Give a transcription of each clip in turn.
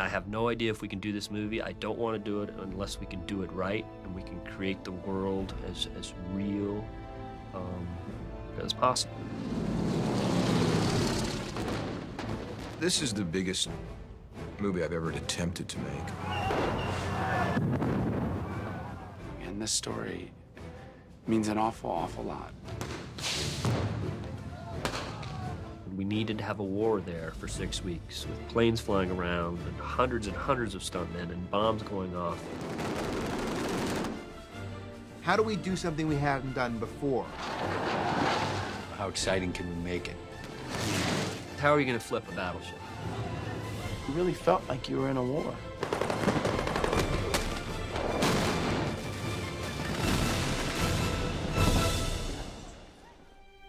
I have no idea if we can do this movie. I don't want to do it unless we can do it right and we can create the world as real as possible. This is the biggest movie I've ever attempted to make. And this story means an awful, awful lot. We needed to have a war there for 6 weeks with planes flying around and hundreds of stuntmen and bombs going off. How do we do something we haven't done before? How exciting can we make it? How are you going to flip a battleship? You really felt like you were in a war.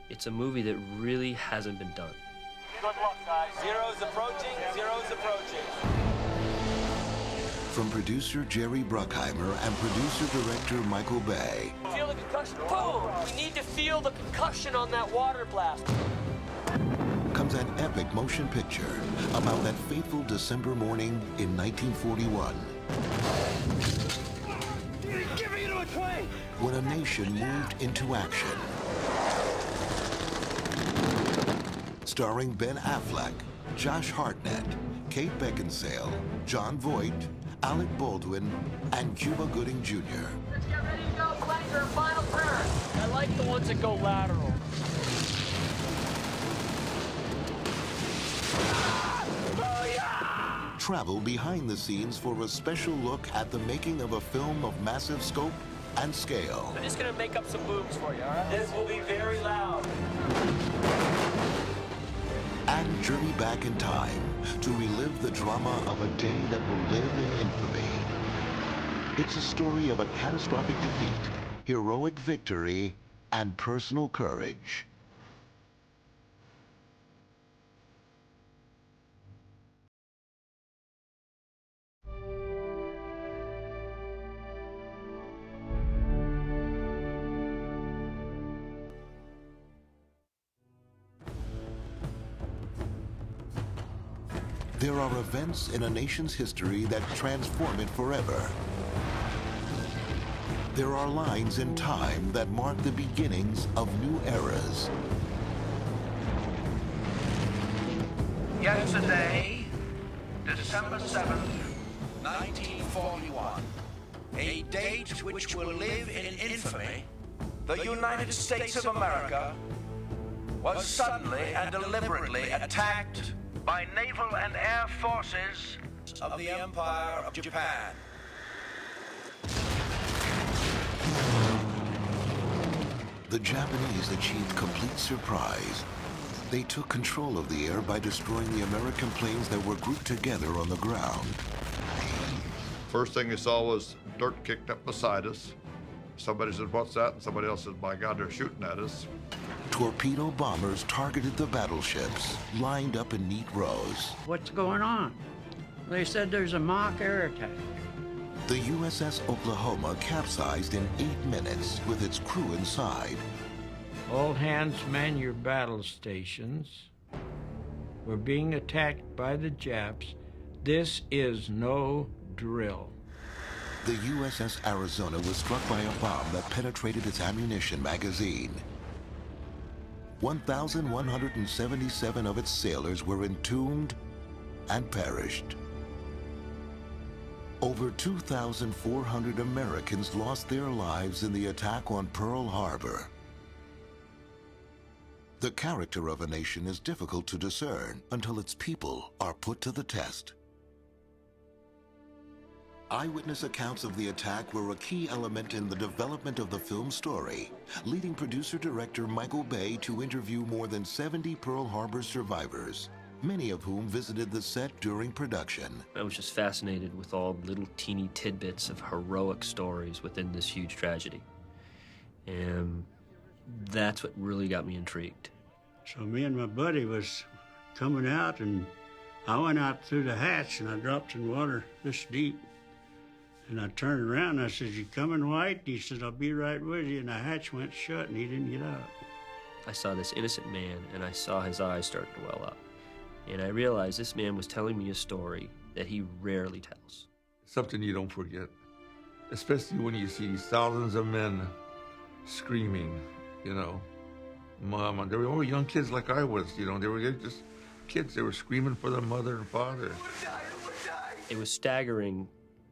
It's a movie that really hasn't been done. Good luck, guys. Zero's approaching, zero's approaching. From producer Jerry Bruckheimer and producer-director Michael Bay. Feel the concussion? Boom! We need to feel the concussion on that water blast. Comes an epic motion picture about that fateful December morning in 1941. Give me to a train! When a nation moved into action. Starring Ben Affleck, Josh Hartnett, Kate Beckinsale, Jon Voight, Alec Baldwin, and Cuba Gooding Jr. Let's get ready to go. Flanker, final turn. I like the ones that go lateral. Travel behind the scenes for a special look at the making of a film of massive scope and scale. I'm just gonna make up some booms for you, all right? This will be very loud. And journey back in time to relive the drama of a day that will live in infamy. It's a story of a catastrophic defeat, heroic victory, and personal courage. There are events in a nation's history that transform it forever. There are lines in time that mark the beginnings of new eras. Yesterday, December 7th, 1941, a date which will live in infamy, the United States of America was suddenly and deliberately attacked by naval and air forces of the Empire of Japan. The Japanese achieved complete surprise. They took control of the air by destroying the American planes that were grouped together on the ground. First thing they saw was dirt kicked up beside us. Somebody said, "What's that?" And somebody else said, "My God, they're shooting at us." Torpedo bombers targeted the battleships, lined up in neat rows. What's going on? They said there's a mock air attack. The USS Oklahoma capsized in 8 minutes with its crew inside. All hands man your battle stations. We're being attacked by the Japs. This is no drill. The USS Arizona was struck by a bomb that penetrated its ammunition magazine. 1,177 of its sailors were entombed and perished. Over 2,400 Americans lost their lives in the attack on Pearl Harbor. The character of a nation is difficult to discern until its people are put to the test. Eyewitness accounts of the attack were a key element in the development of the film's story, leading producer-director Michael Bay to interview more than 70 Pearl Harbor survivors, many of whom visited the set during production. I was just fascinated with all the little teeny tidbits of heroic stories within this huge tragedy. And that's what really got me intrigued. So me and my buddy was coming out, and I went out through the hatch, and I dropped in water this deep. And I turned around, and I said, "You coming, White?" He said, "I'll be right with you." And the hatch went shut, and he didn't get out. I saw this innocent man, and I saw his eyes start to well up. And I realized this man was telling me a story that he rarely tells. Something you don't forget, especially when you see thousands of men screaming, you know, Mama. They were all young kids like I was, you know, they were just kids. They were screaming for their mother and father. It was staggering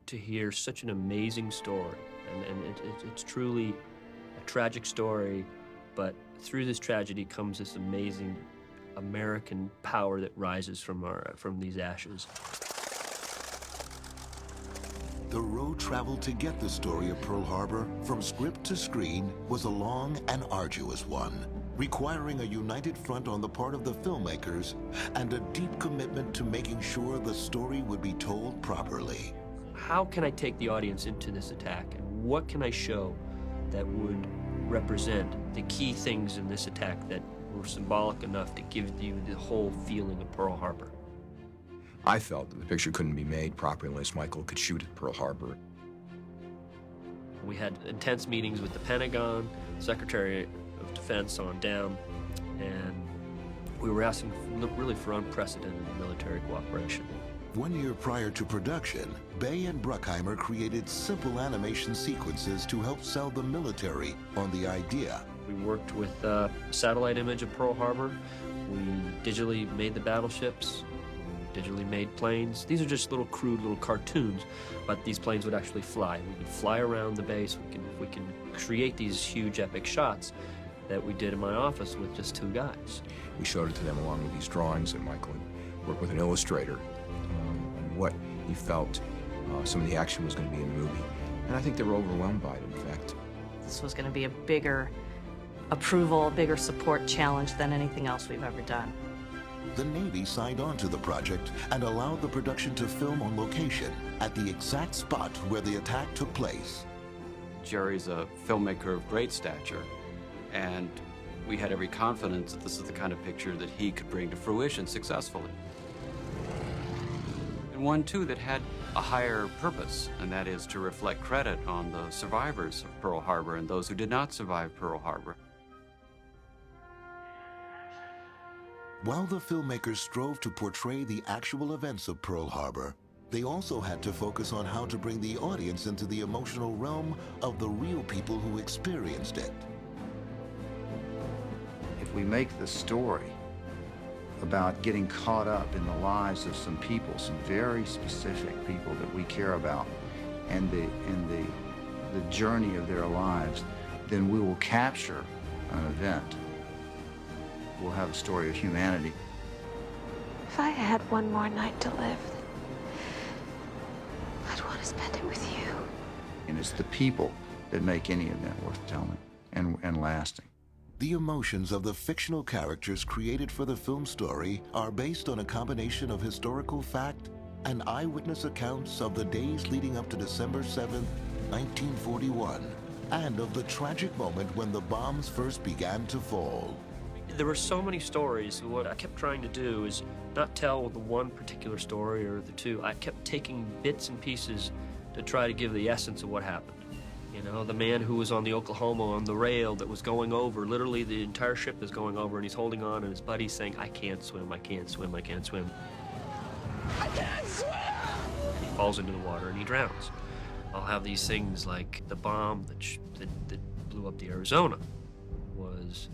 to hear such an amazing story, and it's truly a tragic story, but through this tragedy comes this amazing American power that rises from these ashes. The road traveled to get the story of Pearl Harbor from script to screen was a long and arduous one, requiring a united front on the part of the filmmakers and a deep commitment to making sure the story would be told properly. How can I take the audience into this attack, and what can I show that would represent the key things in this attack that were symbolic enough to give you the whole feeling of Pearl Harbor? I felt that the picture couldn't be made properly unless Michael could shoot at Pearl Harbor. We had intense meetings with the Pentagon, Secretary of Defense on down, and we were asking really for unprecedented military cooperation. 1 year prior to production, Bay and Bruckheimer created simple animation sequences to help sell the military on the idea. We worked with a satellite image of Pearl Harbor. We digitally made the battleships, digitally made planes. These are just little crude little cartoons, but these planes would actually fly. We can fly around the base. We can create these huge epic shots that we did in my office with just 2 guys. We showed it to them along with these drawings that Michael had worked with an illustrator on what he felt some of the action was going to be in the movie. And I think they were overwhelmed by it, in fact. This was going to be a bigger approval, bigger support challenge than anything else we've ever done. The Navy signed on to the project and allowed the production to film on location at the exact spot where the attack took place. Jerry's a filmmaker of great stature, and we had every confidence that this is the kind of picture that he could bring to fruition successfully. And one, too, that had a higher purpose, and that is to reflect credit on the survivors of Pearl Harbor and those who did not survive Pearl Harbor. While the filmmakers strove to portray the actual events of Pearl Harbor, they also had to focus on how to bring the audience into the emotional realm of the real people who experienced it. If we make the story about getting caught up in the lives of some people, some very specific people that we care about, and the journey of their lives, then we will capture an event. We'll have a story of humanity. If I had one more night to live, I'd want to spend it with you. And it's the people that make any event worth telling and lasting. The emotions of the fictional characters created for the film story are based on a combination of historical fact and eyewitness accounts of the days leading up to December 7th, 1941, and of the tragic moment when the bombs first began to fall. There were so many stories. What I kept trying to do is not tell the one particular story or the two. I kept taking bits and pieces to try to give the essence of what happened. You know, the man who was on the Oklahoma on the rail that was going over, literally the entire ship is going over and he's holding on and his buddy's saying, I can't swim, I can't swim, I can't swim. I can't swim! And he falls into the water and he drowns. I'll have these things like the bomb that blew up the Arizona was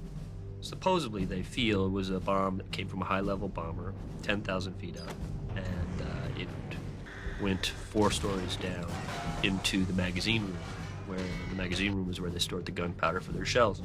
supposedly they feel it was a bomb that came from a high-level bomber 10,000 feet up, and it went 4 stories down into the magazine room, where the magazine room is where they stored the gunpowder for their shells.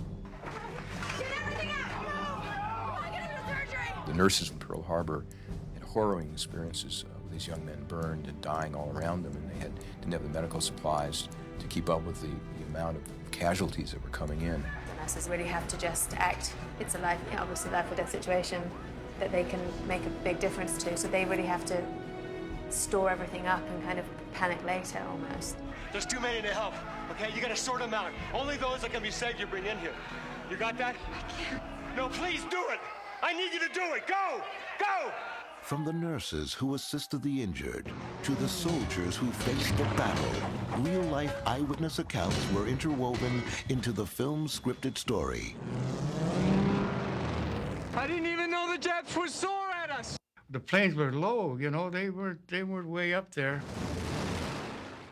The nurses from Pearl Harbor had harrowing experiences with these young men burned and dying all around them, and they didn't have the medical supplies to keep up with the amount of casualties that were coming in. The nurses really have to just act. It's a life, obviously life or death situation that they can make a big difference to, so they really have to store everything up and kind of panic later almost. There's too many to help, okay? You gotta sort them out. Only those that can be saved you bring in here. You got that? I can't. No, please do it! I need you to do it! Go! Go! From the nurses who assisted the injured to the soldiers who faced the battle, real-life eyewitness accounts were interwoven into the film's scripted story. I didn't even know the Japs were sore at us! The planes were low, you know, they were way up there.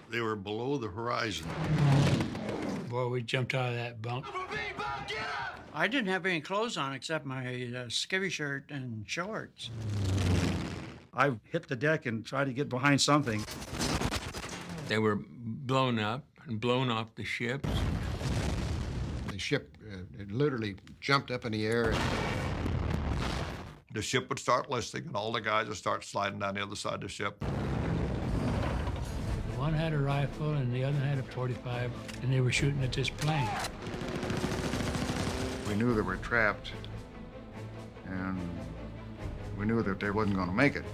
They were below the horizon. Boy, we jumped out of that bunk. I didn't have any clothes on except my skivvy shirt and shorts. I hit the deck and tried to get behind something. They were blown up and blown off the ships. The ship it literally jumped up in the air. The ship would start listing, and all the guys would start sliding down the other side of the ship. One had a rifle and the other had a .45, and they were shooting at this plane. We knew they were trapped, and we knew that they wasn't going to make it.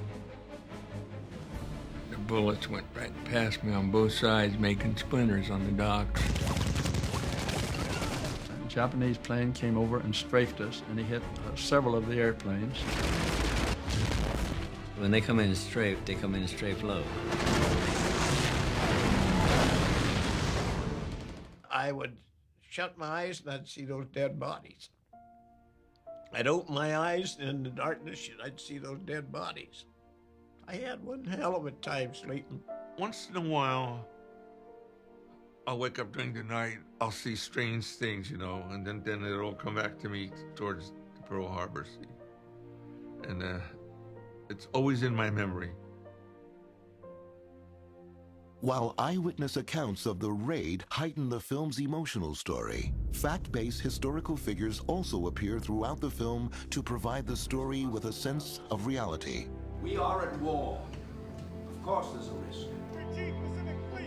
The bullets went right past me on both sides, making splinters on the docks. A Japanese plane came over and strafed us, and he hit several of the airplanes. When they come in strafe, they come in strafe low. I would shut my eyes and I'd see those dead bodies. I'd open my eyes and in the darkness I'd see those dead bodies. I had one hell of a time sleeping. Once in a while, I'll wake up during the night, I'll see strange things, you know, and then it'll come back to me towards the Pearl Harbor Sea. And it's always in my memory. While eyewitness accounts of the raid heighten the film's emotional story, fact-based historical figures also appear throughout the film to provide the story with a sense of reality. We are at war. Of course there's a risk.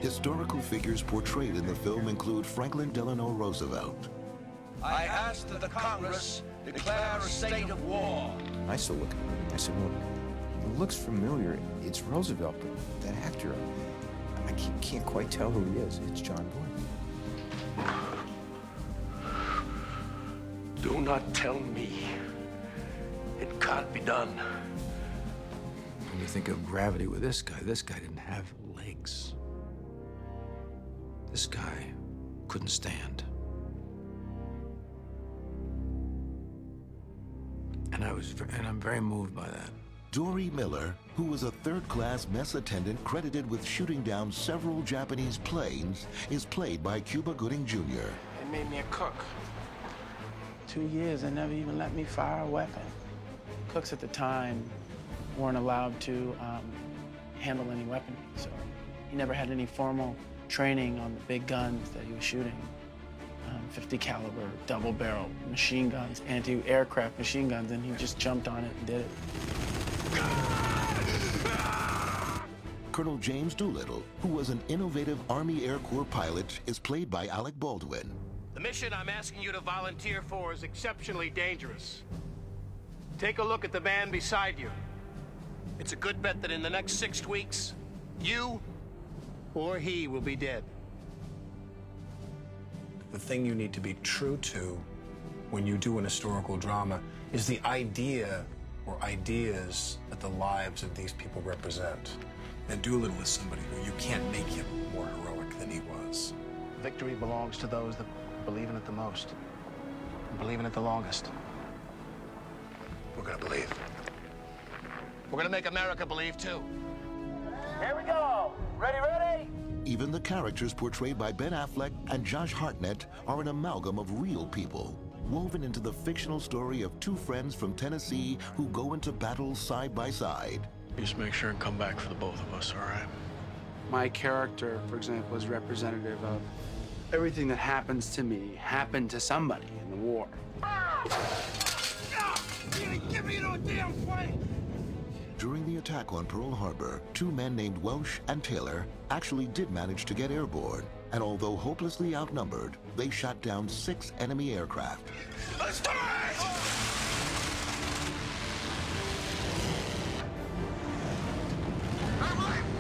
Historical figures portrayed in the film include Franklin Delano Roosevelt. I ask that the Congress declare a state of war. I still look at him. I said, well, it looks familiar. It's Roosevelt, but that actor, I can't quite tell who he is. It's John Boyd. Do not tell me. It can't be done. When you think of gravity with this guy didn't have legs. This guy couldn't stand. And I'm very moved by that. Dory Miller, who was a third-class mess attendant credited with shooting down several Japanese planes, is played by Cuba Gooding Jr. They made me a cook. 2 years, they never even let me fire a weapon. Cooks at the time weren't allowed to handle any weaponry, so he never had any formal training on the big guns that he was shooting. 50 caliber, double barrel machine guns, anti-aircraft machine guns, and he just jumped on it and did it. Colonel James Doolittle, who was an innovative Army Air Corps pilot, is played by Alec Baldwin. The mission I'm asking you to volunteer for is exceptionally dangerous. Take a look at the man beside you. It's a good bet that in the next 6 weeks, you or he will be dead. The thing you need to be true to when you do an historical drama is the idea or ideas that the lives of these people represent. And Doolittle is somebody who you can't make him more heroic than he was. Victory belongs to those that believe in it the most, and believe in it the longest. We're gonna believe. We're gonna make America believe, too. Here we go. Ready, ready? Even the characters portrayed by Ben Affleck and Josh Hartnett are an amalgam of real people, woven into the fictional story of two friends from Tennessee who go into battle side by side. Just make sure and come back for the both of us, all right? My character, for example, is representative of everything that happens to me happened to somebody in the war. Get me to a damn plane! During the attack on Pearl Harbor, two men named Welsh and Taylor actually did manage to get airborne, and although hopelessly outnumbered, they shot down 6 enemy aircraft. Let's do it!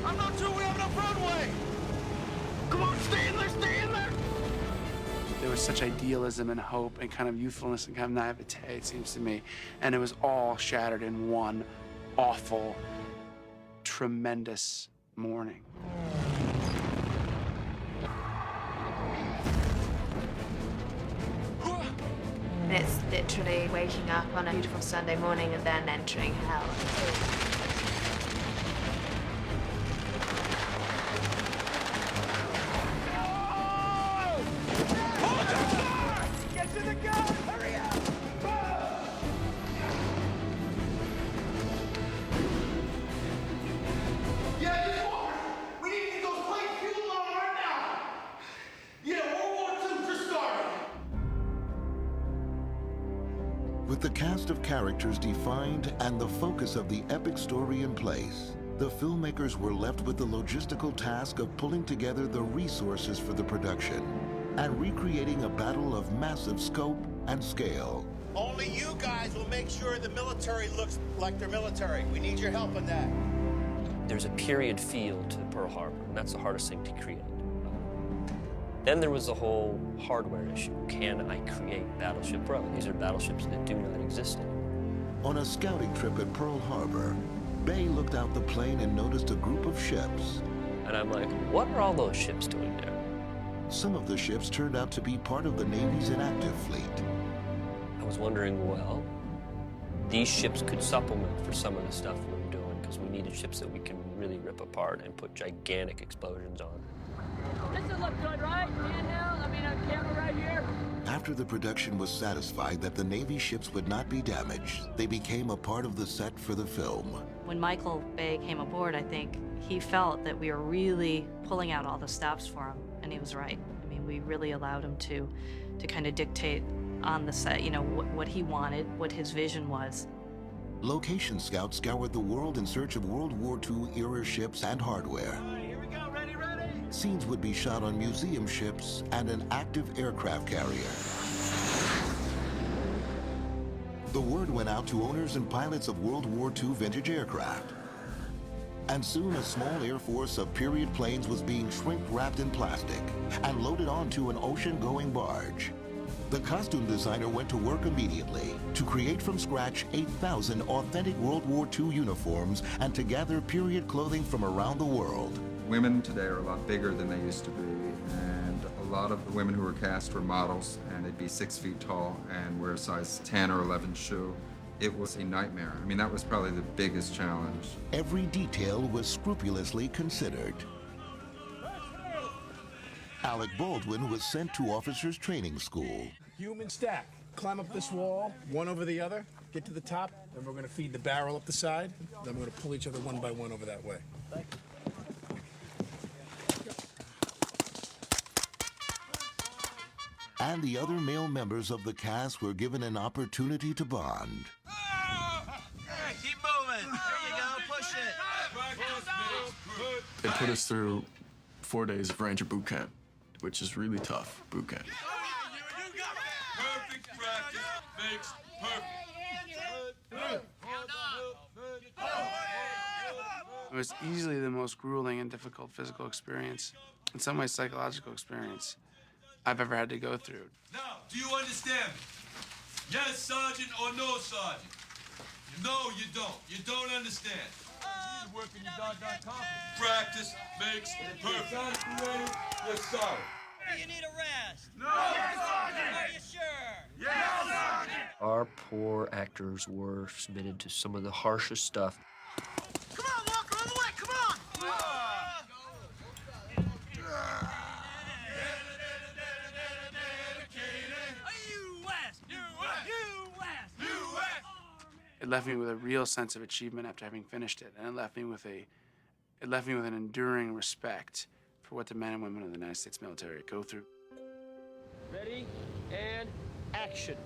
I'm not sure we have enough runway! Come on, stay in there, stay in there! There was such idealism and hope and kind of youthfulness and kind of naivete, it seems to me, and it was all shattered in one awful, tremendous morning. And it's literally waking up on a beautiful Sunday morning and then entering hell. With the cast of characters defined and the focus of the epic story in place, the filmmakers were left with the logistical task of pulling together the resources for the production and recreating a battle of massive scope and scale. Only you guys will make sure the military looks like they're military. We need your help on that. There's a period feel to Pearl Harbor, and that's the hardest thing to create. Then there was the whole hardware issue. Can I create Battleship Row? These are battleships that do not exist anymore. On a scouting trip at Pearl Harbor, Bay looked out the plane and noticed a group of ships. And I'm like, what are all those ships doing there? Some of the ships turned out to be part of the Navy's inactive fleet. I was wondering, well, these ships could supplement for some of the stuff we were doing, because we needed ships that we can really rip apart and put gigantic explosions on. Doesn't look good, right? Camera right here. After the production was satisfied that the Navy ships would not be damaged, they became a part of the set for the film. When Michael Bay came aboard, I think he felt that we were really pulling out all the stops for him, and he was right. I mean, we really allowed him to kind of dictate on the set, you know, what he wanted, what his vision was. Location scouts scoured the world in search of World War II era ships and hardware. Here we go, ready? Scenes would be shot on museum ships and an active aircraft carrier. The word went out to owners and pilots of World War II vintage aircraft. And soon a small air force of period planes was being shrink-wrapped in plastic and loaded onto an ocean-going barge. The costume designer went to work immediately to create from scratch 8,000 authentic World War II uniforms and to gather period clothing from around the world. Women today are a lot bigger than they used to be, and a lot of the women who were cast were models, and they'd be 6 feet tall and wear a size 10 or 11 shoe. It was a nightmare. I mean, that was probably the biggest challenge. Every detail was scrupulously considered. Alec Baldwin was sent to officers' training school. Human stack. Climb up this wall, one over the other, get to the top, then we're going to feed the barrel up the side, then we're going to pull each other one by one over that way. And the other male members of the cast were given an opportunity to bond. Keep moving. There you go. Push it. They put us through 4 days of Ranger boot camp, which is really tough boot camp. Perfect practice makes perfect. It was easily the most grueling and difficult physical experience, in some ways psychological experience, I've ever had to go through. Now, do you understand me? Yes, Sergeant, or no, Sergeant? No, you don't. You don't understand. You need to work in your doggone confidence. Practice makes perfect. Yes, sir. Do you need a rest? No, Sergeant. Are you sure? Yes, Sergeant. Our poor actors were submitted to some of the harshest stuff. Come on, Walker, all the way, come on! It left me with a real sense of achievement after having finished it, and it left me with an enduring respect for what the men and women of the United States military go through. Ready, and action.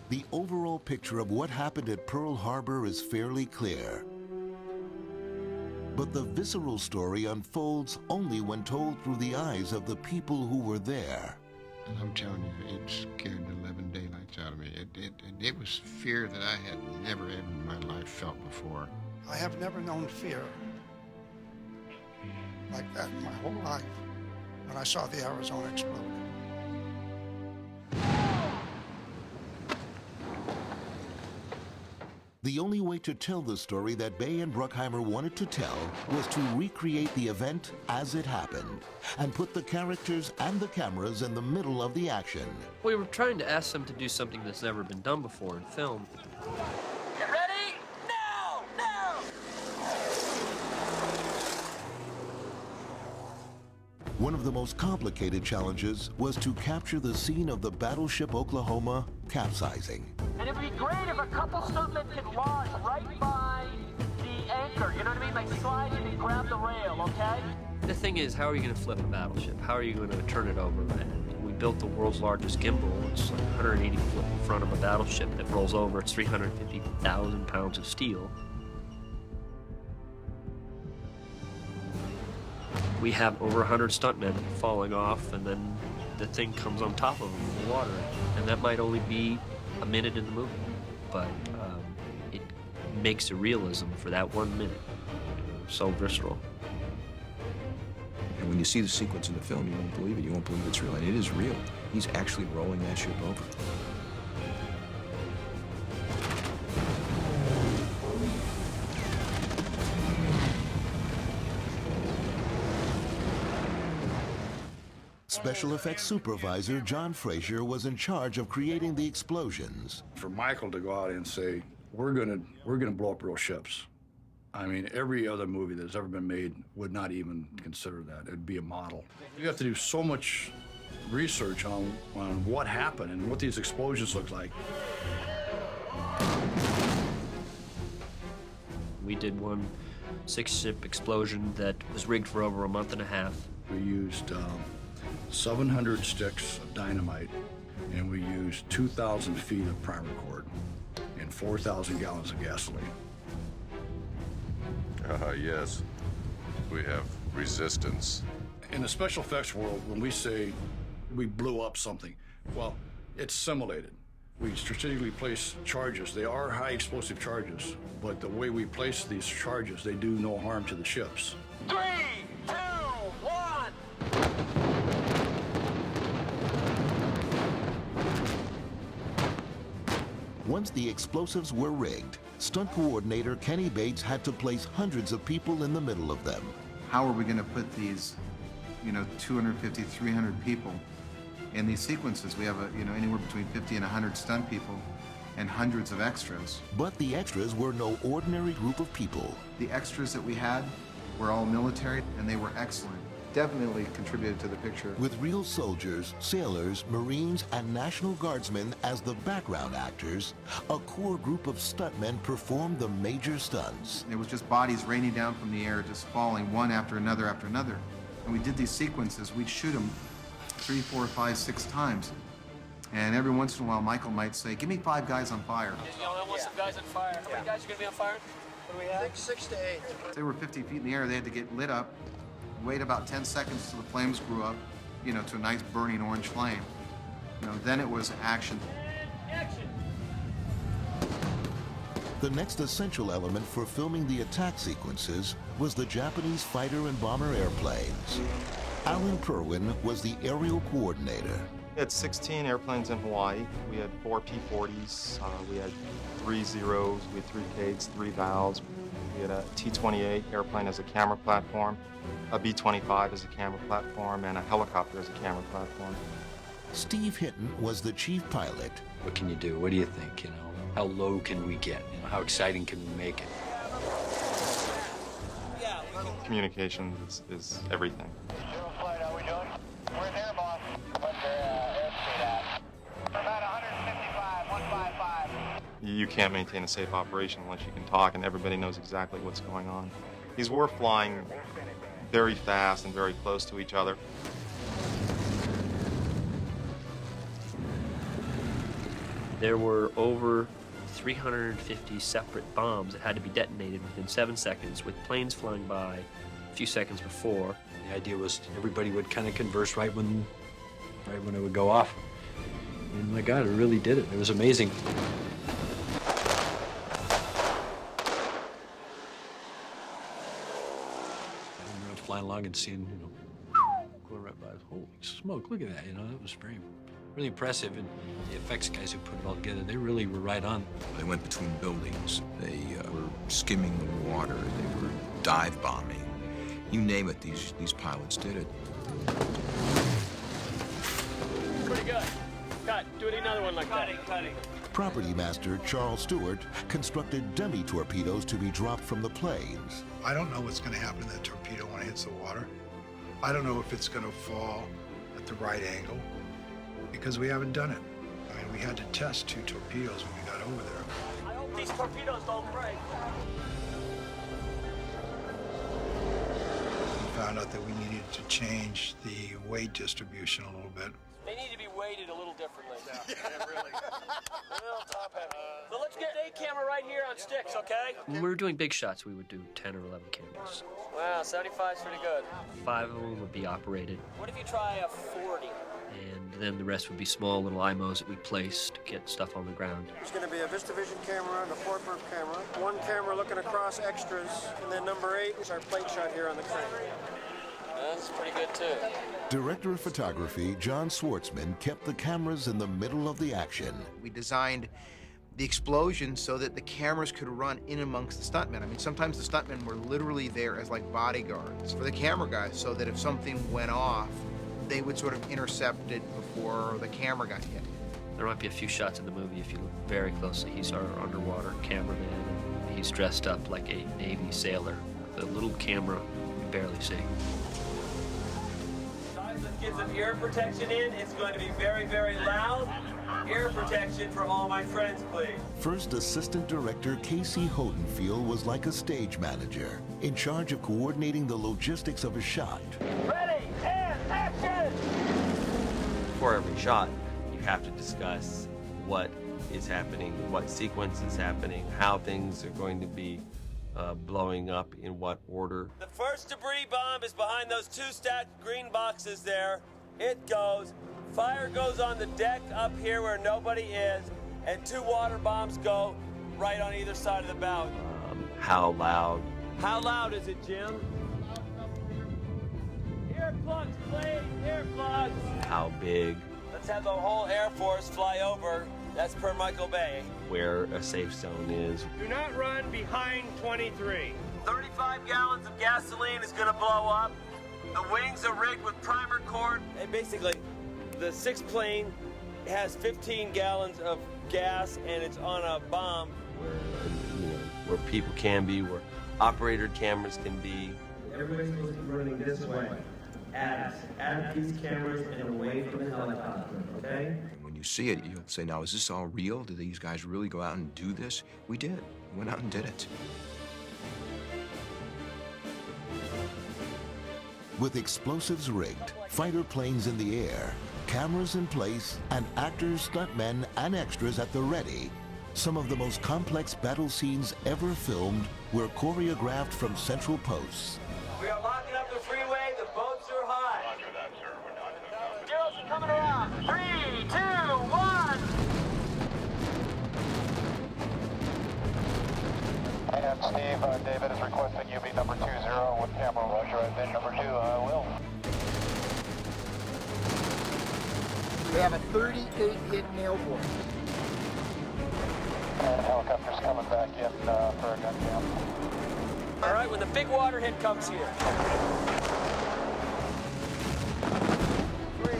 The overall picture of what happened at Pearl Harbor is fairly clear. But the visceral story unfolds only when told through the eyes of the people who were there. And I'm telling you, it scared the living daylights out of me. It was fear that I had never ever in my life felt before. I have never known fear like that in my whole life when I saw the Arizona explode. The only way to tell the story that Bay and Bruckheimer wanted to tell was to recreate the event as it happened and put the characters and the cameras in the middle of the action. We were trying to ask them to do something that's never been done before in film. Get ready? Now! Now! One of the most complicated challenges was to capture the scene of the battleship Oklahoma capsizing. And it'd be great if a couple stuntmen could lodge right by the anchor, you know what I mean? Like slide in and grab the rail, okay? The thing is, how are you going to flip a battleship? How are you going to turn it over? And we built the world's largest gimbal. It's like 180 foot in front of a battleship that rolls over. It's 350,000 pounds of steel. We have over 100 stuntmen falling off, and then the thing comes on top of them in the water. And that might only be a minute in the movie, but it makes a realism for that 1 minute. So visceral. And when you see the sequence in the film, you won't believe it. You won't believe it's real. And it is real. He's actually rolling that ship over. Special effects supervisor John Frazier was in charge of creating the explosions. For Michael to go out and say, we're gonna blow up real ships. I mean, every other movie that's ever been made would not even consider that. It'd be a model. You have to do so much research on what happened and what these explosions look like. We did one 6-ship explosion that was rigged for over a month and a half. We used 700 sticks of dynamite, and we used 2,000 feet of primer cord and 4,000 gallons of gasoline. Yes, we have resistance. In the special effects world, when we say we blew up something, well, it's simulated. We strategically place charges. They are high explosive charges, but the way we place these charges, they do no harm to the ships. 3, 2, 1. Once the explosives were rigged, stunt coordinator Kenny Bates had to place hundreds of people in the middle of them. How are we going to put these, 250, 300 people in these sequences? We have, anywhere between 50 and 100 stunt people and hundreds of extras. But the extras were no ordinary group of people. The extras that we had were all military, and they were excellent. Definitely contributed to the picture. With real soldiers, sailors, Marines, and National Guardsmen as the background actors, a core group of stuntmen performed the major stunts. It was just bodies raining down from the air, just falling one after another after another. And we did these sequences. We'd shoot them 3, 4, 5, 6 times. And every once in a while, Michael might say, give me 5 guys on fire. I want some guys on fire. How many guys are going to be on fire? What do we have? 6 to 8. They were 50 feet in the air. They had to get lit up, wait about 10 seconds till the flames grew up, to a nice burning orange flame. Then it was action. Action! The next essential element for filming the attack sequences was the Japanese fighter and bomber airplanes. Alan Perwin was the aerial coordinator. We had 16 airplanes in Hawaii. We had 4 P-40s. We had 3 Zeros. We had 3 K's, 3 Valves. We had a T-28 airplane as a camera platform, a B-25 as a camera platform, and a helicopter as a camera platform. Steve Hinton was the chief pilot. What can you do? What do you think? How low can we get? How exciting can we make it? Communications is everything. Zero flight, how we doing? We're there, boss. What's your airspeed at? About 155, 155. You can't maintain a safe operation unless you can talk and everybody knows exactly what's going on. These were flying very fast and very close to each other. There were over 350 separate bombs that had to be detonated within 7 seconds, with planes flying by a few seconds before. The idea was everybody would kind of converse right when it would go off. And my God, it really did it. It was amazing. Flying along and seeing, going right by. Holy smoke! Look at that. That was really impressive. And the effects guys who put it all together, they really were right on. They went between buildings. They were skimming the water. They were dive bombing. You name it, these pilots did it. Pretty good. Cut. Do it another one like that. Cutting. Property master Charles Stewart constructed dummy torpedoes to be dropped from the planes. I don't know what's going to happen to that torpedo when it hits the water. I don't know if it's going to fall at the right angle, because we haven't done it. I mean, we had to test 2 torpedoes when we got over there. I hope these torpedoes don't break. We found out that we needed to change the weight distribution a little bit. They need to be weighted a little differently. Yeah, really. A little top heavy. So let's get a camera right here on sticks, okay? When we were doing big shots, we would do 10 or 11 cameras. Wow, 75's pretty good. 5 of them would be operated, What if you try a 40? and then the rest would be small little IMOs that we place to get stuff on the ground. There's going to be a VistaVision camera and a 4-perf camera. One camera looking across extras, and then number 8 is our plate shot here on the crane. That's pretty good too. Director of photography John Schwartzman kept the cameras in the middle of the action. We designed the explosion so that the cameras could run in amongst the stuntmen. I mean, sometimes the stuntmen were literally there as like bodyguards for the camera guys, so that if something went off, they would sort of intercept it before the camera got hit. There might be a few shots in the movie if you look very closely. He's our underwater cameraman, and he's dressed up like a Navy sailor with a little camera you barely see. Guys, let's get some ear protection in. It's going to be very, very loud. Ear protection for all my friends, please. First Assistant Director Casey Hodenfield was like a stage manager, in charge of coordinating the logistics of a shot. Ready, and action! Before every shot, you have to discuss what is happening, what sequence is happening, how things are going to be blowing up, in what order. The first debris bomb is behind those 2 stacked green boxes there. It goes. Fire goes on the deck up here where nobody is, and 2 water bombs go right on either side of the bow. How loud? How loud is it, Jim? Earplugs, please, earplugs. How big? Let's have the whole Air Force fly over. That's per Michael Bay. Where a safe zone is. Do not run behind 23. 35 gallons of gasoline is gonna blow up. The wings are rigged with primer cord. And basically, the 6th plane has 15 gallons of gas, and it's on a bomb. Where people can be, where operator cameras can be. Everybody's supposed to be running this way. At these cameras and away from the helicopter, okay? When you see it, you'll say, now, is this all real? Did these guys really go out and do this? We did. We went out and did it. With explosives rigged, fighter planes in the air, cameras in place, and actors, stuntmen, and extras at the ready, some of the most complex battle scenes ever filmed were choreographed from central posts. We are locking up the freeway. The boats are high. Roger that, sir. We're done. Zeros are coming around. 3, 2, 1. And Steve, David is requesting you be number 20 with camera. Roger, right there. Number 2, Will. We have a 38-hit nail board. And helicopter's coming back in for a gun cam. All right, when the big water hit comes here. 3, 2,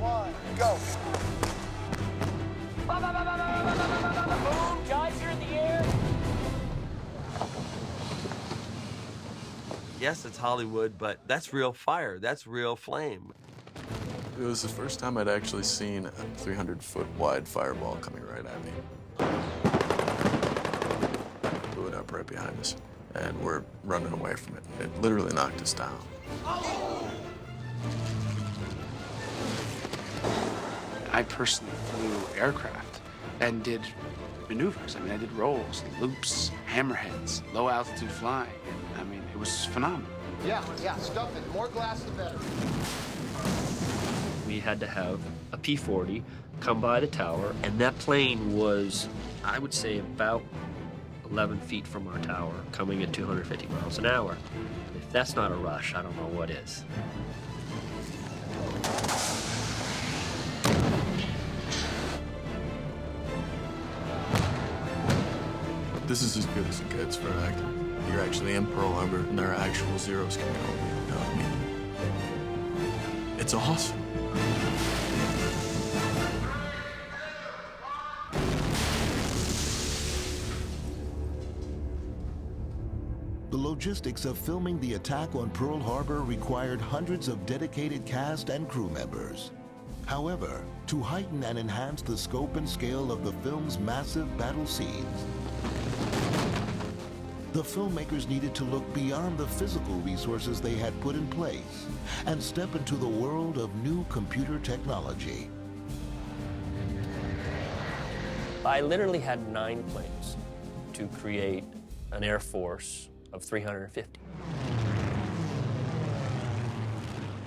1, go. Boom, geyser in the air. Yes, it's Hollywood, but that's real fire. That's real flame. It was the first time I'd actually seen a 300-foot wide fireball coming right at me. Blew it up right behind us, and we're running away from it. It literally knocked us down. I personally flew aircraft and did maneuvers. I mean, I did rolls, loops, hammerheads, low altitude flying. And, I mean, it was phenomenal. Yeah, stuff it. More glass, the better. We had to have a P-40 come by the tower, and that plane was, I would say, about 11 feet from our tower, coming at 250 miles an hour. If that's not a rush, I don't know what is. This is as good as it gets for an actor. You're actually in Pearl Harbor, and there are actual zeros coming over you. You know what I mean? It's awesome. The logistics of filming the attack on Pearl Harbor required hundreds of dedicated cast and crew members. However, to heighten and enhance the scope and scale of the film's massive battle scenes, The filmmakers needed to look beyond the physical resources they had put in place and step into the world of new computer technology. I literally had 9 planes to create an air force of 350.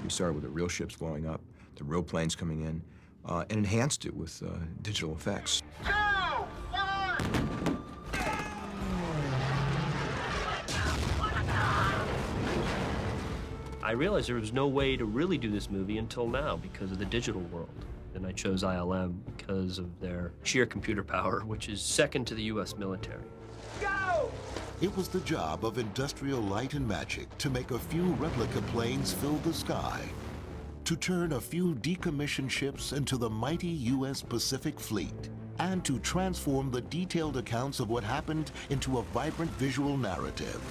We started with the real ships blowing up, the real planes coming in, and enhanced it with digital effects. I realized there was no way to really do this movie until now because of the digital world. And I chose ILM because of their sheer computer power, which is second to the US military. It was the job of Industrial Light and Magic to make a few replica planes fill the sky, to turn a few decommissioned ships into the mighty US Pacific Fleet, and to transform the detailed accounts of what happened into a vibrant visual narrative.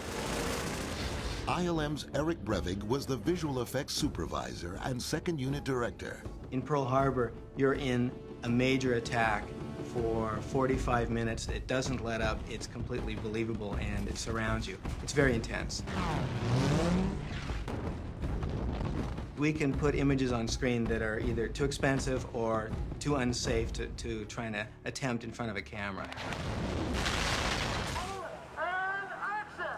ILM's Eric Brevig was the visual effects supervisor and second unit director. In Pearl Harbor, you're in a major attack for 45 minutes. It doesn't let up. It's completely believable, and it surrounds you. It's very intense. We can put images on screen that are either too expensive or too unsafe to try and attempt in front of a camera.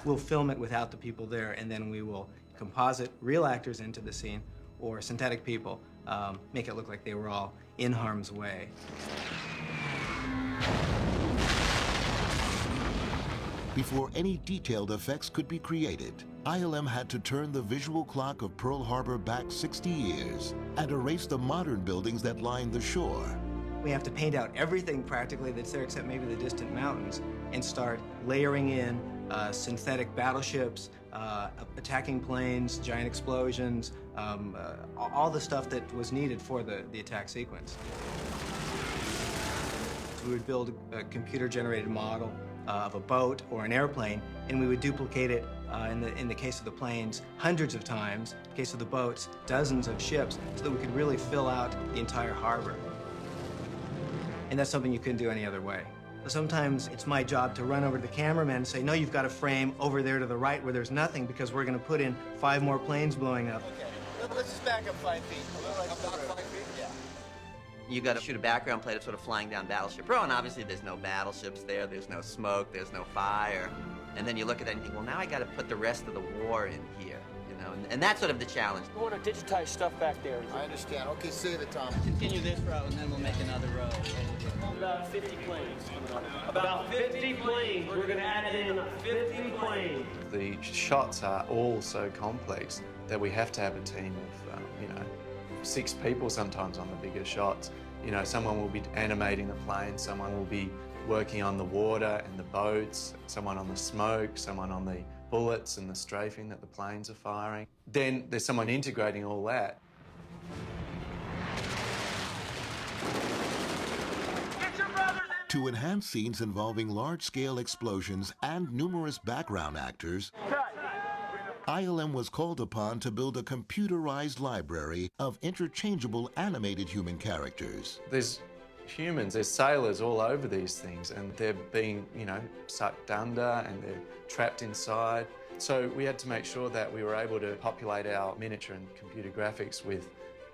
We'll film it without the people there, and then we will composite real actors into the scene or synthetic people, make it look like they were all in harm's way. Before any detailed effects could be created, ILM had to turn the visual clock of Pearl Harbor back 60 years and erase the modern buildings that lined the shore. We have to paint out everything practically that's there except maybe the distant mountains and start layering in synthetic battleships, attacking planes, giant explosions, all the stuff that was needed for the attack sequence. So we would build a computer-generated model of a boat or an airplane, and we would duplicate it in the case of the planes hundreds of times, in the case of the boats dozens of ships, so that we could really fill out the entire harbor. And that's something you couldn't do any other way. Sometimes it's my job to run over to the cameraman and say, no, you've got a frame over there to the right where there's nothing because we're going to put in 5 more planes blowing up. Okay, let's just back up 5 feet. About 5 feet? Yeah. You got to shoot a background plate of sort of flying down Battleship Row, and obviously there's no battleships there, there's no smoke, there's no fire. And then you look at that and you think, well, now I got to put the rest of the war in here, you know, and that's sort of the challenge. We want to digitize stuff back there. I understand. Okay, save it, Tom. Continue this row, and then we'll make another row. About 50 planes. About 50 planes. We're going to add in 50 planes. The shots are all so complex that we have to have a team of, 6 people sometimes on the bigger shots. You know, someone will be animating the plane, someone will be working on the water and the boats, someone on the smoke, someone on the bullets and the strafing that the planes are firing. Then there's someone integrating all that. To enhance scenes involving large-scale explosions and numerous background actors, ILM was called upon to build a computerized library of interchangeable animated human characters. There's humans, there's sailors all over these things, and they're being, sucked under and they're trapped inside. So we had to make sure that we were able to populate our miniature and computer graphics with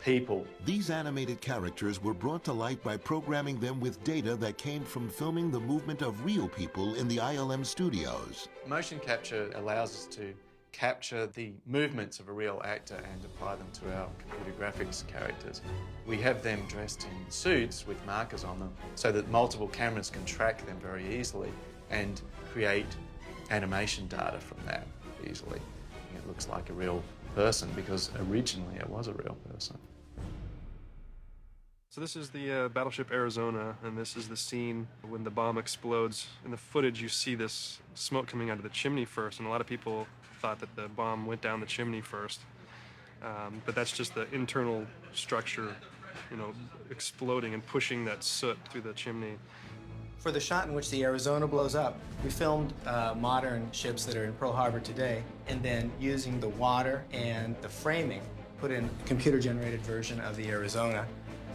people. These animated characters were brought to light by programming them with data that came from filming the movement of real people in the ILM studios. Motion capture allows us to capture the movements of a real actor and apply them to our computer graphics characters. We have them dressed in suits with markers on them so that multiple cameras can track them very easily and create animation data from that easily. It looks like a real person because originally it was a real person. So this is the Battleship Arizona, and this is the scene when the bomb explodes. In the footage, you see this smoke coming out of the chimney first, and a lot of people thought that the bomb went down the chimney first. But that's just the internal structure, exploding and pushing that soot through the chimney. For the shot in which the Arizona blows up, we filmed modern ships that are in Pearl Harbor today, and then using the water and the framing, put in a computer-generated version of the Arizona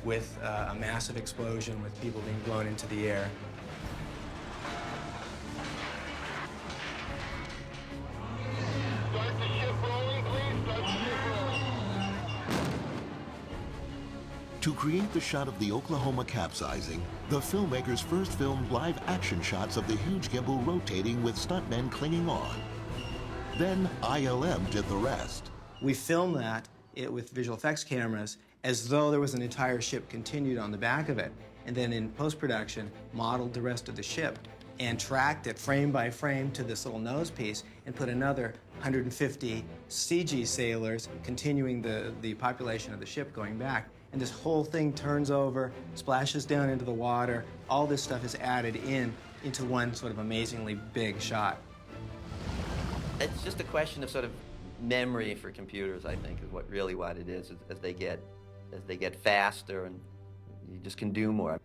with a massive explosion with people being blown into the air. To create the shot of the Oklahoma capsizing, the filmmakers first filmed live action shots of the huge gimbal rotating with stuntmen clinging on. Then ILM did the rest. We filmed that with visual effects cameras as though there was an entire ship continued on the back of it, and then in post-production modeled the rest of the ship and tracked it frame by frame to this little nose piece and put another 150 CG sailors continuing the population of the ship going back. And this whole thing turns over, splashes down into the water. All this stuff is added into one sort of amazingly big shot. It's just a question of sort of memory for computers, I think, is what it is as they get faster and you just can do more.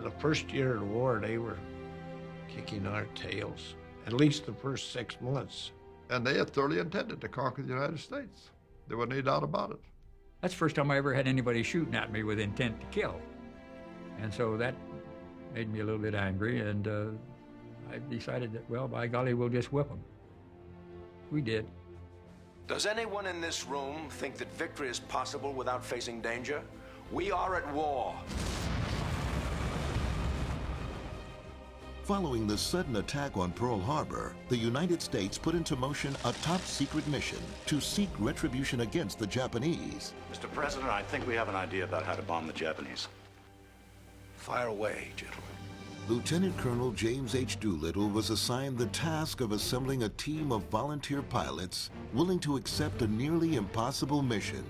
The first year of the war, they were kicking our tails, at least the first 6 months. And they had thoroughly intended to conquer the United States. There wasn't any doubt about it. That's the first time I ever had anybody shooting at me with intent to kill. And so that made me a little bit angry, and I decided that, well, by golly, we'll just whip them. We did. Does anyone in this room think that victory is possible without facing danger? We are at war. Following the sudden attack on Pearl Harbor, the United States put into motion a top-secret mission to seek retribution against the Japanese. Mr. President, I think we have an idea about how to bomb the Japanese. Fire away, gentlemen. Lieutenant Colonel James H. Doolittle was assigned the task of assembling a team of volunteer pilots willing to accept a nearly impossible mission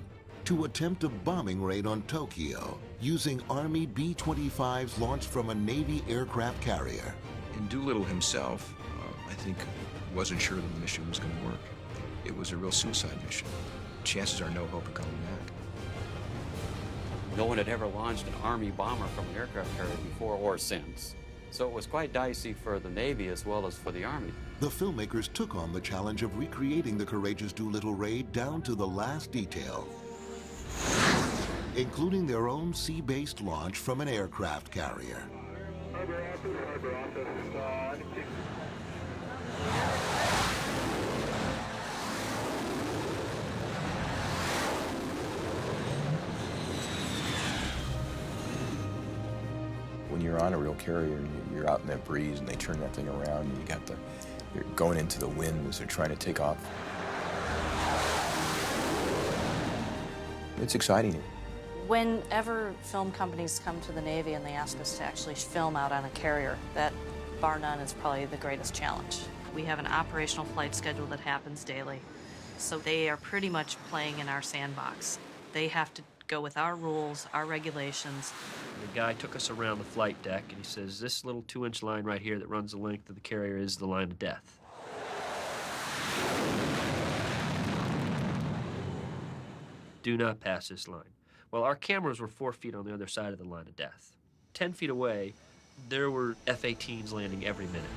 to attempt a bombing raid on Tokyo using Army B-25s launched from a Navy aircraft carrier. And Doolittle himself, I think, wasn't sure that the mission was going to work. It was a real suicide mission. Chances are no hope of coming back. No one had ever launched an Army bomber from an aircraft carrier before or since. So it was quite dicey for the Navy as well as for the Army. The filmmakers took on the challenge of recreating the courageous Doolittle raid down to the last detail, including their own sea-based launch from an aircraft carrier. When you're on a real carrier and you're out in that breeze and they turn that thing around and you're going into the wind as they're trying to take off. It's exciting. Whenever film companies come to the Navy and they ask us to actually film out on a carrier, that, bar none, is probably the greatest challenge. We have an operational flight schedule that happens daily, so they are pretty much playing in our sandbox. They have to go with our rules, our regulations. The guy took us around the flight deck and he says, this little 2-inch line right here that runs the length of the carrier is the line of death. Do not pass this line. Well, our cameras were 4 feet on the other side of the line of death. 10 feet away, there were F-18s landing every minute.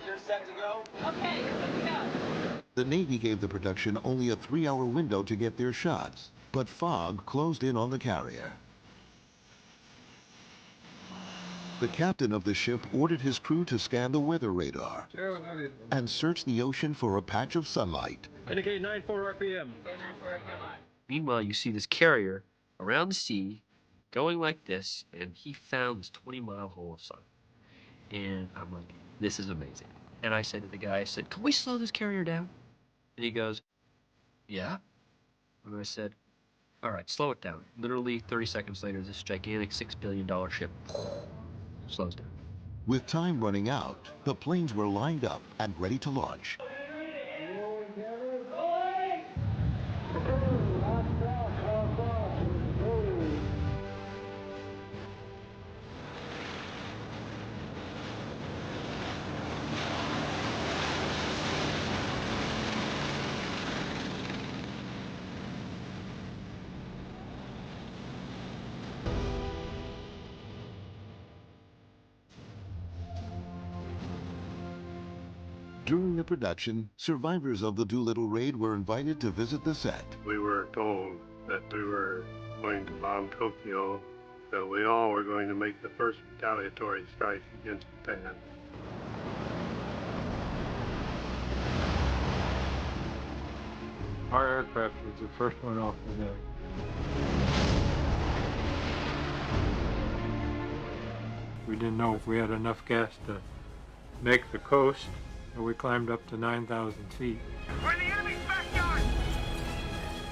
You're set to go? Okay, let's go. The Navy gave the production only a 3-hour window to get their shots, but fog closed in on the carrier. The captain of the ship ordered his crew to scan the weather radar and search the ocean for a patch of sunlight. Indicate 94 RPM. Meanwhile, you see this carrier around the sea going like this, and he found this 20-mile hole of sun. And I'm like, this is amazing. And I said to the guy, I said, can we slow this carrier down? And he goes, yeah. And I said, all right, slow it down. Literally 30 seconds later, this gigantic $6 billion ship slows down. With time running out, the planes were lined up and ready to launch. During the production, survivors of the Doolittle raid were invited to visit the set. We were told that we were going to bomb Tokyo, so we all were going to make the first retaliatory strike against Japan. Our aircraft was the first one off the hill. We didn't know if we had enough gas to make the coast, and we climbed up to 9,000 feet. We're in the enemy's backyard!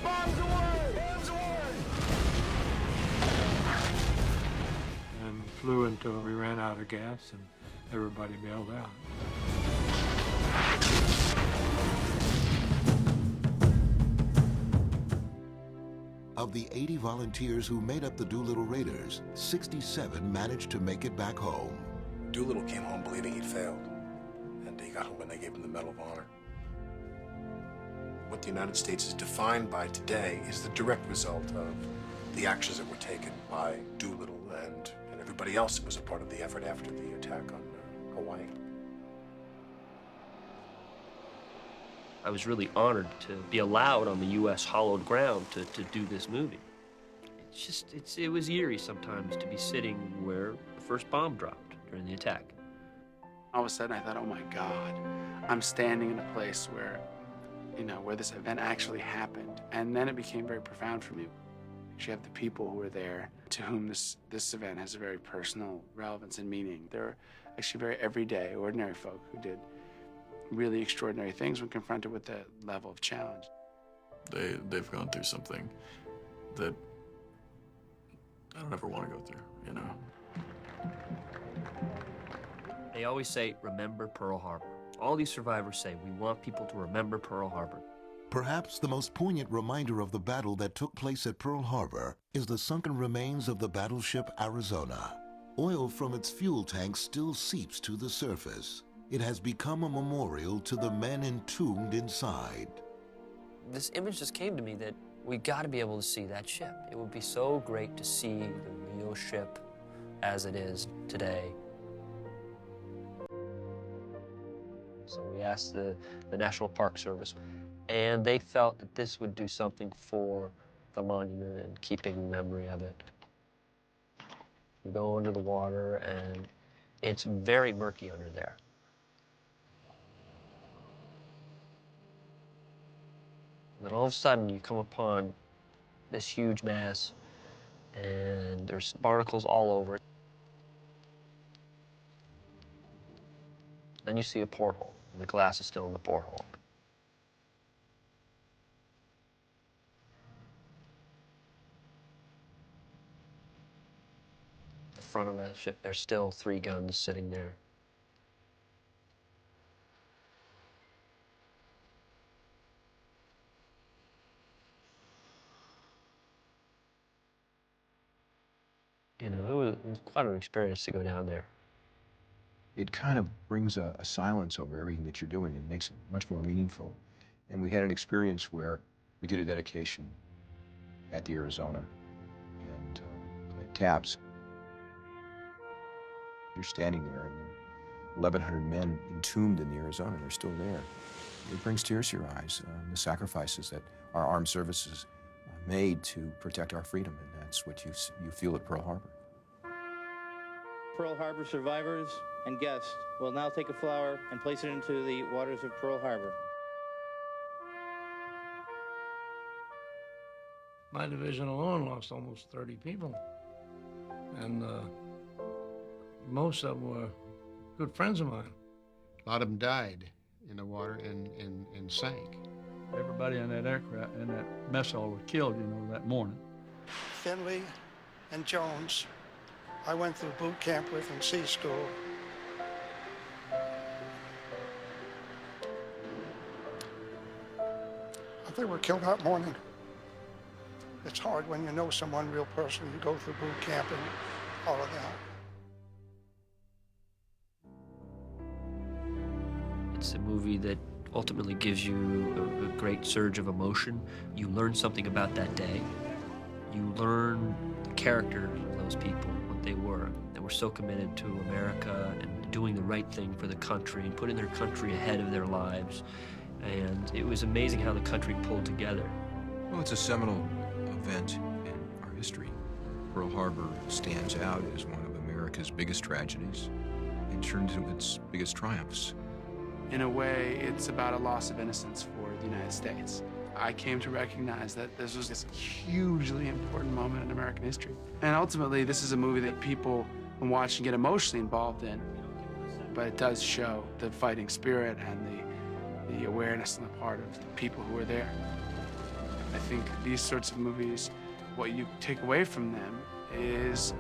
Bombs away! Bombs away! And flew until we ran out of gas and everybody bailed out. Of the 80 volunteers who made up the Doolittle Raiders, 67 managed to make it back home. Doolittle came home believing he'd failed, and he got home and they gave him the Medal of Honor. What the United States is defined by today is the direct result of the actions that were taken by Doolittle and everybody else that was a part of the effort after the attack on Hawaii. I was really honored to be allowed on the U.S. hollowed ground to do this movie. It was eerie sometimes to be sitting where the first bomb dropped during the attack. All of a sudden I thought, oh my God, I'm standing in a place where, where this event actually happened. And then it became very profound for me. You have the people who were there to whom this event has a very personal relevance and meaning. They're actually very everyday, ordinary folk who did really extraordinary things when confronted with that level of challenge. They've gone through something that I don't ever want to go through, They always say, remember Pearl Harbor. All these survivors say, we want people to remember Pearl Harbor. Perhaps the most poignant reminder of the battle that took place at Pearl Harbor is the sunken remains of the battleship Arizona. Oil from its fuel tanks still seeps to the surface. It has become a memorial to the men entombed inside. This image just came to me that we got to be able to see that ship. It would be so great to see the real ship as it is today. So we asked the National Park Service, and they felt that this would do something for the monument and keeping memory of it. You go under the water, and it's very murky under there. And then all of a sudden, you come upon this huge mass, and there's barnacles all over it. Then you see a porthole, and the glass is still in the porthole. The front of that ship, there's still 3 guns sitting there. It was quite an experience to go down there. It kind of brings a silence over everything that you're doing. It makes it much more meaningful. And we had an experience where we did a dedication at the Arizona and played taps. You're standing there and 1,100 men entombed in the Arizona, they're still there. It brings tears to your eyes, the sacrifices that our armed services made to protect our freedom, and that's what you feel at Pearl Harbor. Pearl Harbor survivors and guests will now take a flower and place it into the waters of Pearl Harbor. My division alone lost almost 30 people. And most of them were good friends of mine. A lot of them died in the water and sank. Everybody in that aircraft, in that mess hall was killed, that morning. Finley and Jones, I went through boot camp with in sea school. They were killed that morning. It's hard when you know someone real personally. You go through boot camp and all of that. It's a movie that ultimately gives you a great surge of emotion. You learn something about that day. You learn the character of those people, what they were so committed to America and doing the right thing for the country and putting their country ahead of their lives. And it was amazing how the country pulled together. Well, it's a seminal event in our history. Pearl Harbor stands out as one of America's biggest tragedies and turns into its biggest triumphs. In a way, it's about a loss of innocence for the United States. I came to recognize that this was this hugely important moment in American history. And ultimately, this is a movie that people, when watching, get emotionally involved in. But it does show the fighting spirit and the awareness on the part of the people who were there. I think these sorts of movies, what you take away from them is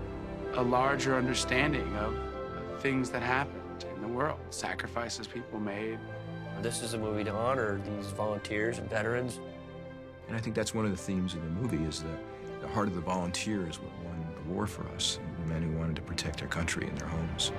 a larger understanding of things that happened in the world, sacrifices people made. This is a movie to honor these volunteers and veterans. And I think that's one of the themes of the movie, is that the heart of the volunteers what won the war for us, the men who wanted to protect our country and their homes.